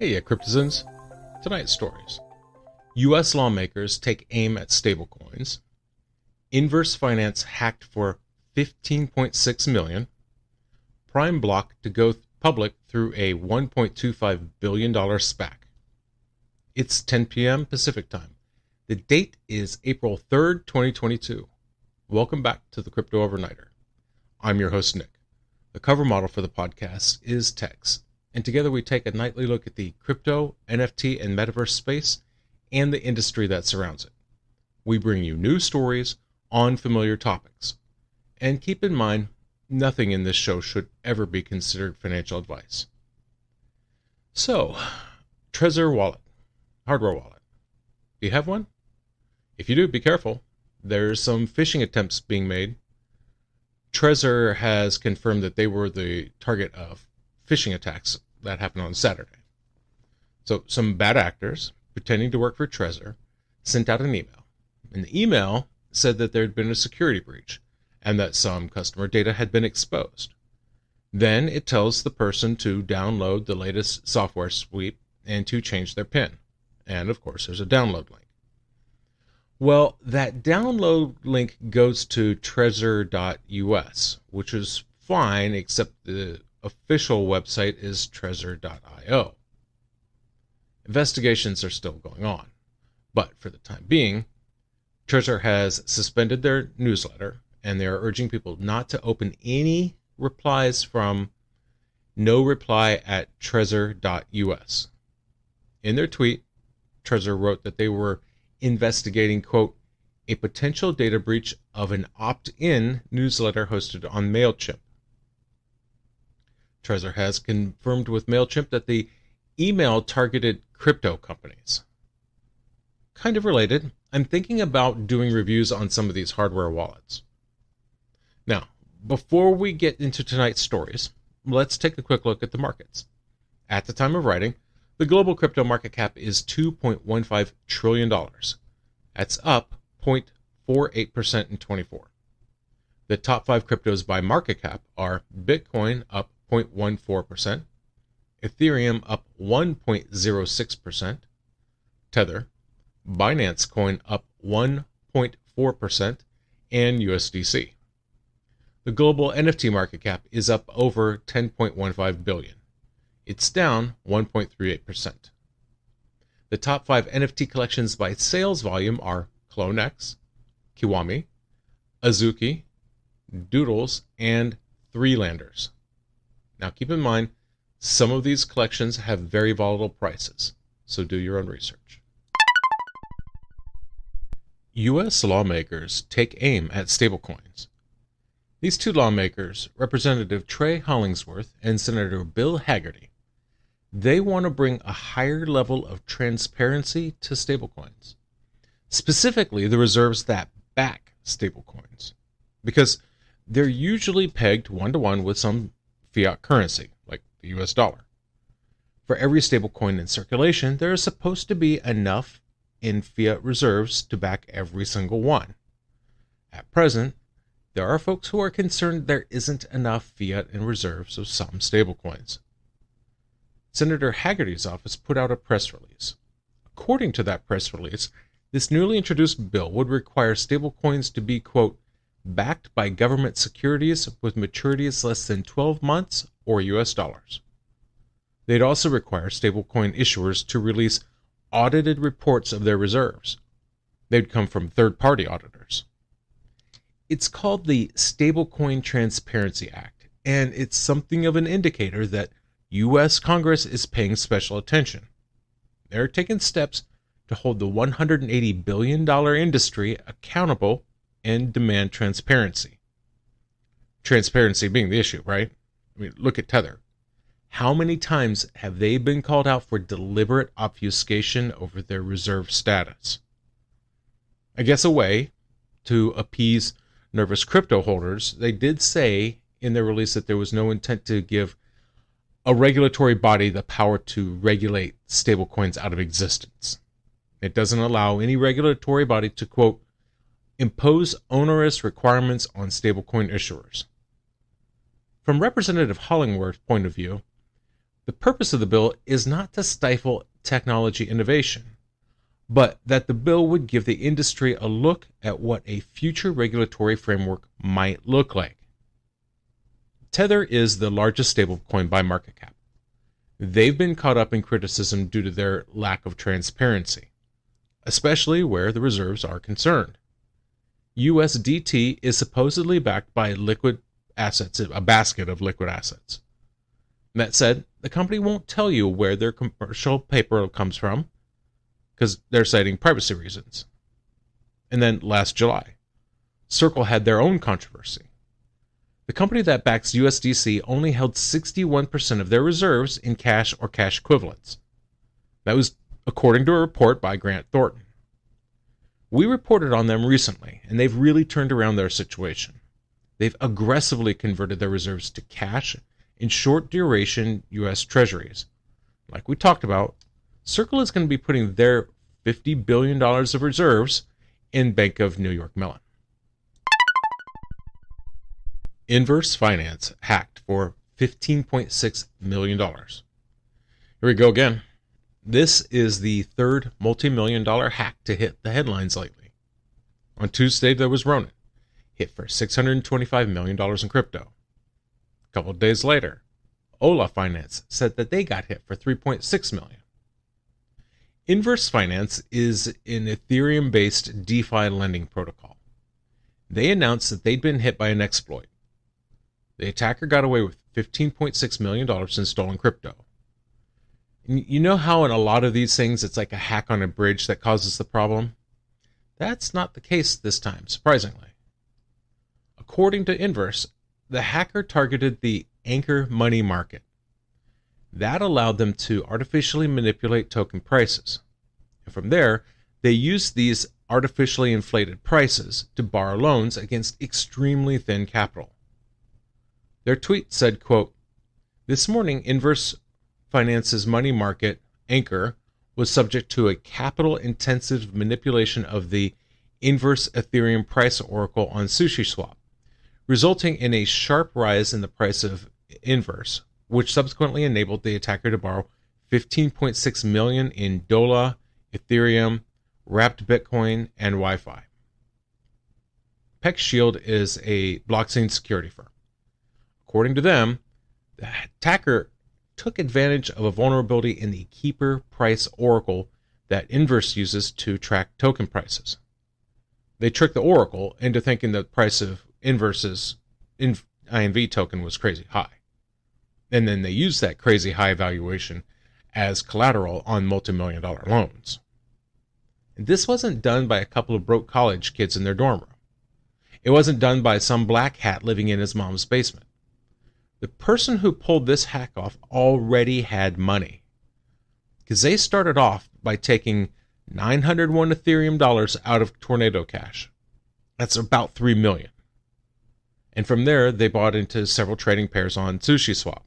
Heya, cryptozens. Tonight's stories. U.S. lawmakers take aim at stablecoins. Inverse finance hacked for $15.6 million. PrimeBlock to go public through a $1.25 billion SPAC. It's 10 p.m. Pacific time. The date is April 3rd, 2022. Welcome back to the Crypto Overnighter. I'm your host, Nick. The cover model for the podcast is Tex, and together we take a nightly look at the crypto, NFT, and metaverse space and the industry that surrounds it. We bring you new stories on familiar topics. And keep in mind, nothing in this show should ever be considered financial advice. So, Trezor wallet, hardware wallet. Do you have one? If you do, be careful. There's some phishing attempts being made. Trezor has confirmed that they were the target of phishing attacks that happened on Saturday. So some bad actors, pretending to work for Trezor, sent out an email. And the email said that there had been a security breach and that some customer data had been exposed. Then it tells the person to download the latest software suite and to change their PIN. And of course, there's a download link. Well, that download link goes to Trezor.us, which is fine, except the official website is Trezor.io. Investigations are still going on, but for the time being, Trezor has suspended their newsletter, and they are urging people not to open any replies from noreply@Trezor.us. In their tweet, Trezor wrote that they were investigating, quote, a potential data breach of an opt-in newsletter hosted on MailChimp. Trezor has confirmed with MailChimp that the email targeted crypto companies. Kind of related, I'm thinking about doing reviews on some of these hardware wallets. Now, before we get into tonight's stories, let's take a quick look at the markets. At the time of writing, the global crypto market cap is $2.15 trillion. That's up 0.48% in 24. The top 5 cryptos by market cap are Bitcoin up 0.14%, Ethereum up 1.06%, Tether, Binance Coin up 1.4%, and USDC. The global NFT market cap is up over $10.15 billion. It's down 1.38%. The top 5 NFT collections by sales volume are CloneX, Kiwami, Azuki, Doodles, and Three Landers. Now keep in mind, some of these collections have very volatile prices, so do your own research. U.S. lawmakers take aim at stablecoins. These two lawmakers, Representative Trey Hollingsworth and Senator Bill Hagerty, they want to bring a higher level of transparency to stablecoins, specifically the reserves that back stablecoins, because they're usually pegged one-to-one with some fiat currency, like the US dollar. For every stablecoin in circulation, there is supposed to be enough in fiat reserves to back every single one. At present, there are folks who are concerned there isn't enough fiat in reserves of some stablecoins. Senator Hagerty's office put out a press release. According to that press release, this newly introduced bill would require stablecoins to be, quote, backed by government securities with maturities less than 12 months or US dollars. They'd also require stablecoin issuers to release audited reports of their reserves. They'd come from third-party auditors. It's called the Stablecoin Transparency Act, and it's something of an indicator that U.S. Congress is paying special attention. They're taking steps to hold the $180 billion industry accountable and demand transparency. Transparency being the issue, right? I mean, look at Tether. How many times have they been called out for deliberate obfuscation over their reserve status? I guess a way to appease nervous crypto holders, they did say in their release that there was no intent to give a regulatory body the power to regulate stablecoins out of existence. It doesn't allow any regulatory body to, quote, impose onerous requirements on stablecoin issuers. From Representative Hollingworth's point of view, The purpose of the bill is not to stifle technology innovation, but that the bill would give the industry a look at what a future regulatory framework might look like. Tether is the largest stablecoin by market cap. They've been caught up in criticism due to their lack of transparency, especially where the reserves are concerned. USDT is supposedly backed by liquid assets, a basket of liquid assets. That said, the company won't tell you where their commercial paper comes from because they're citing privacy reasons. And then last July, Circle had their own controversy. The company that backs USDC only held 61% of their reserves in cash or cash equivalents. That was according to a report by Grant Thornton. We reported on them recently, and they've really turned around their situation. They've aggressively converted their reserves to cash in short-duration U.S. Treasuries. Like we talked about, Circle is going to be putting their $50 billion of reserves in Bank of New York Mellon. Inverse Finance hacked for $15.6 million. Here we go again. This is the third multi-million-dollar hack to hit the headlines lately. On Tuesday, there was Ronin, hit for $625 million in crypto. A couple of days later, Ola Finance said that they got hit for $3.6 million. Inverse Finance is an Ethereum-based DeFi lending protocol. They announced that they'd been hit by an exploit. The attacker got away with $15.6 million in stolen crypto. You know how in a lot of these things it's like a hack on a bridge that causes the problem? That's not the case this time, surprisingly. According to Inverse, the hacker targeted the Anchor money market. That allowed them to artificially manipulate token prices. And from there, they used these artificially inflated prices to borrow loans against extremely thin capital. Their tweet said, quote, "This morning, Inverse Finance's money market, Anchor, was subject to a capital-intensive manipulation of the inverse Ethereum price oracle on SushiSwap, resulting in a sharp rise in the price of Inverse, which subsequently enabled the attacker to borrow $15.6 million in Dola, Ethereum, wrapped Bitcoin, and Wi-Fi." Peck Shield is a blockchain security firm. According to them, the attacker took advantage of a vulnerability in the Keeper Price Oracle that Inverse uses to track token prices. They tricked the Oracle into thinking the price of Inverse's INV token was crazy high. And then they used that crazy high valuation as collateral on multi-million-dollar loans. And this wasn't done by a couple of broke college kids in their dorm room. It wasn't done by some black hat living in his mom's basement. The person who pulled this hack off already had money, because they started off by taking 901 Ethereum dollars out of Tornado Cash. That's about $3 million. And from there, they bought into several trading pairs on SushiSwap.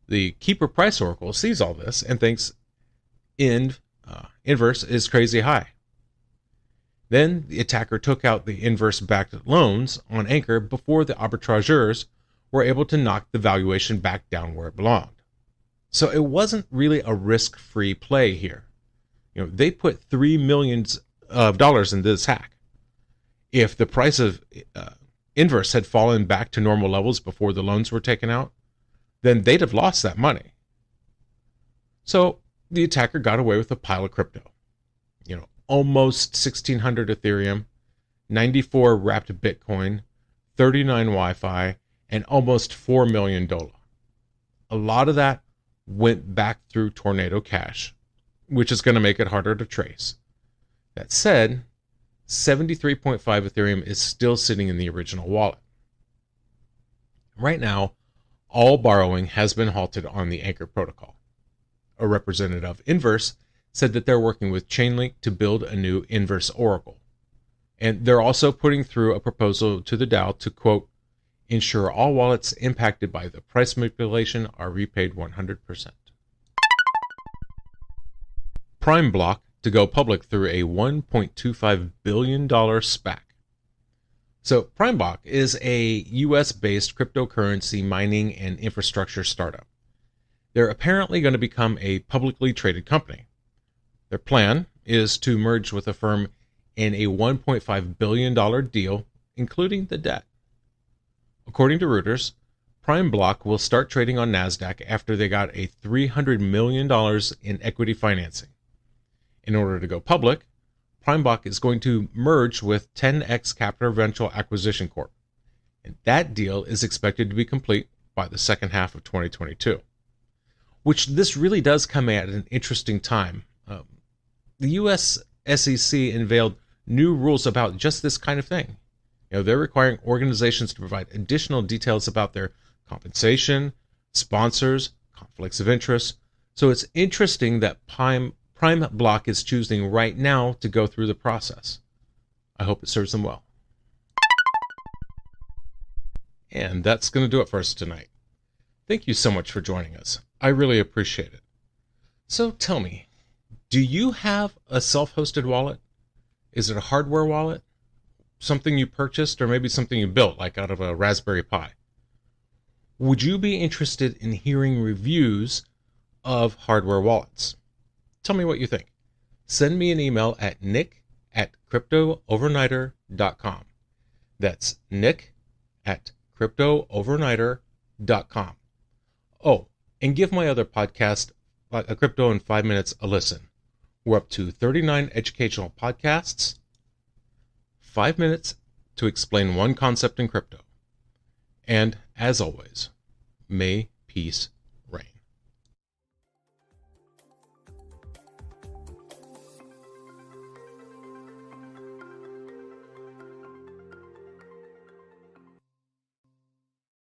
The Keeper Price Oracle sees all this and thinks Inverse is crazy high. Then the attacker took out the Inverse-backed loans on Anchor before the arbitrageurs were able to knock the valuation back down where it belonged. So it wasn't really a risk-free play here. They put $3 million into this hack. If the price of Inverse had fallen back to normal levels before the loans were taken out, then they'd have lost that money. So the attacker got away with a pile of crypto. Almost 1,600 Ethereum, 94 wrapped Bitcoin, 39 Wi-Fi, and almost 4 million Dola. A lot of that went back through Tornado Cash, which is going to make it harder to trace. That said, 73.5 Ethereum is still sitting in the original wallet. Right now, all borrowing has been halted on the Anchor protocol. A representative of Inverse said that they're working with Chainlink to build a new Inverse Oracle. And they're also putting through a proposal to the DAO to, quote, "ensure all wallets impacted by the price manipulation are repaid 100%. PrimeBlock to go public through a $1.25 billion SPAC. So PrimeBlock is a US-based cryptocurrency mining and infrastructure startup. they're apparently going to become a publicly traded company. Their plan is to merge with a firm in a $1.5 billion deal, including the debt. According to Reuters, PrimeBlock will start trading on NASDAQ after they got a $300 million in equity financing. In order to go public, PrimeBlock is going to merge with 10X Capital Venture Acquisition Corp. And that deal is expected to be complete by the second half of 2022. Which this really does come at an interesting time. The U.S. SEC unveiled new rules about just this kind of thing. They're requiring organizations to provide additional details about their compensation, sponsors, conflicts of interest. So it's interesting that PrimeBlock is choosing right now to go through the process. I hope it serves them well. And that's going to do it for us tonight. Thank you so much for joining us. I really appreciate it. So tell me, do you have a self-hosted wallet? Is it a hardware wallet? Something you purchased or maybe something you built, like out of a Raspberry Pi? Would you be interested in hearing reviews of hardware wallets? Tell me what you think. Send me an email at nick@cryptoovernighter.com. That's nick@cryptoovernighter.com. Oh, and give my other podcast, A Crypto in 5 Minutes, a listen. We're up to 39 educational podcasts, 5 minutes to explain one concept in crypto. And as always, may peace